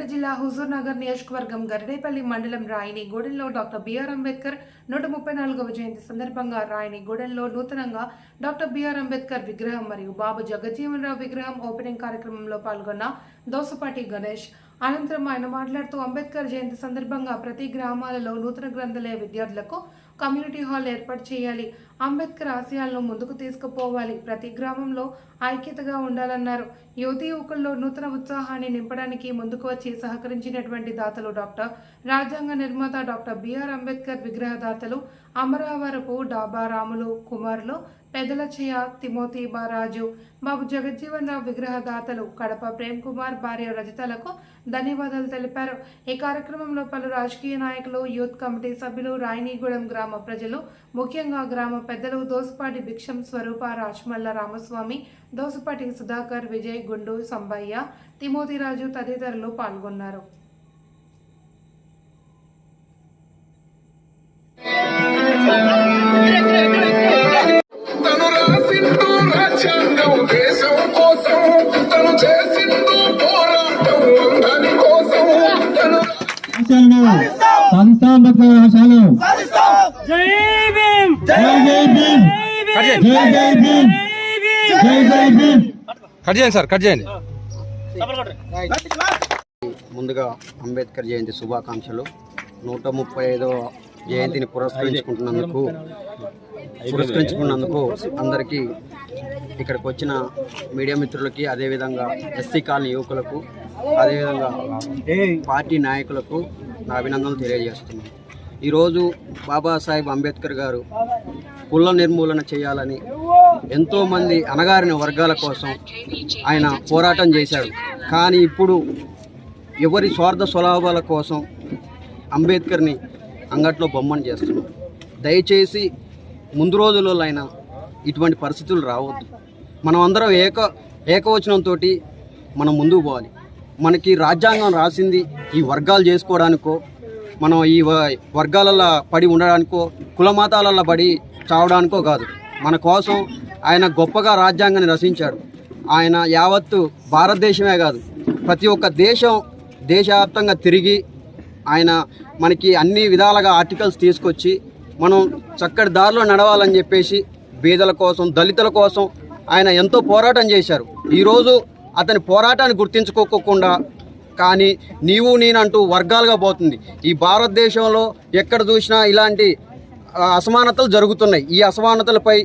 సూర్యాపేట జిల్లా హుజూర్నగర్ నియోజకవర్గం గరిడేపల్లి మండలం రాయినిగూడెంలో డాక్టర్ బిఆర్ అంబేద్కర్ 134వ జయంతి సందర్భంగా రాయినిగూడెంలో నూతనంగా డాక్టర్ బిఆర్ అంబేద్కర్ విగ్రహం మరియు బాబు జగజ్జీవనరావు విగ్రహం ఓపెనింగ్ కార్యక్రమంలో పాల్గొన్న దోసపాటి గణేష్. అనంతరం ఆయన మాట్లాడుతూ అంబేద్కర్ జయంతి సందర్భంగా ప్రతి గ్రామాలలో నూతన గ్రంథాలయ విద్యార్థులకు కమ్యూనిటీ హాల్ ఏర్పాటు చేయాలి. అంబేద్కర్ ఆశయాలను ముందుకు తీసుకుపోవాలి. ప్రతి గ్రామంలో ఐక్యతగా ఉండాలన్నారు. యువతీ యువకుల్లో నూతన ఉత్సాహాన్ని నింపడానికి ముందుకు వచ్చి సహకరించినటువంటి దాతలు డాక్టర్ రాజ్యాంగ నిర్మాత డాక్టర్ బిఆర్ అంబేద్కర్ విగ్రహదాతలు అమరావరపు డాబా రాములు కుమారులు పెదలచయ్య తిమోతి బారాజు బాబు జగజ్జీవనరావు విగ్రహదాతలు కడప ప్రేమ్ కుమార్ భార్య రజితలకు ధన్యవాదాలు తెలిపారు. ఈ కార్యక్రమంలో పలు రాజకీయ నాయకులు, యూత్ కమిటీ సభ్యులు, రాయినిగూడెం గ్రామ ప్రజలు, ముఖ్యంగా గ్రామ పెద్దలు దోసపాటి భిక్షం స్వరూప, రాచమల్ల రామస్వామి, దోసపాటి సుధాకర్, విజయ్, గుండు, సంబయ్య, తిమోతిరాజు తదితరులు పాల్గొన్నారు. ముందుగా అంబేద్కర్ జయంతి శుభాకాంక్షలు. 135వ జయంతిని పురస్కరించుకున్నందుకు అందరికీ, ఇక్కడికి వచ్చిన మీడియా మిత్రులకి, అదేవిధంగా ఎస్సీ కాలనీ యువకులకు, అదేవిధంగా పార్టీ నాయకులకు నా అభినందనలు తెలియజేస్తున్నాను. ఈరోజు బాబాసాహెబ్ అంబేద్కర్ గారు కుల నిర్మూలన చేయాలని ఎంతోమంది అణగారిన వర్గాల కోసం ఆయన పోరాటం చేశాడు. కానీ ఇప్పుడు ఎవరి స్వార్థ స్వలాభాల కోసం అంబేద్కర్ని అంగట్లో బొమ్మను చేస్తున్నారు. దయచేసి ముందు రోజులలో అయినా ఇటువంటి పరిస్థితులు రావద్దు. మనం అందరం ఏకవచనంతో మనం ముందుకు పోవాలి. మనకి రాజ్యాంగం రాసింది ఈ వర్గాలు చేసుకోవడానికో, మనం ఈ వర్గాలలో పడి ఉండడానికో, కులమతాలలో పడి చావడానికో కాదు. మన కోసం ఆయన గొప్పగా రాజ్యాంగాన్ని రచించాడు. ఆయన యావత్తు భారతదేశమే కాదు, ప్రతి ఒక్క దేశవ్యాప్తంగా తిరిగి ఆయన మనకి అన్ని విధాలుగా ఆర్టికల్స్ తీసుకొచ్చి మనం చక్కటి దారిలో నడవాలని చెప్పేసి బీదల కోసం, దళితుల కోసం ఆయన ఎంతో పోరాటం చేశారు. ఈరోజు అతని పోరాటాన్ని గుర్తించుకోకుండా కానీ నీవు నేనంటూ వర్గాలుగా పోతుంది. ఈ భారతదేశంలో ఎక్కడ చూసినా ఇలాంటి అసమానతలు జరుగుతున్నాయి. ఈ అసమానతలపై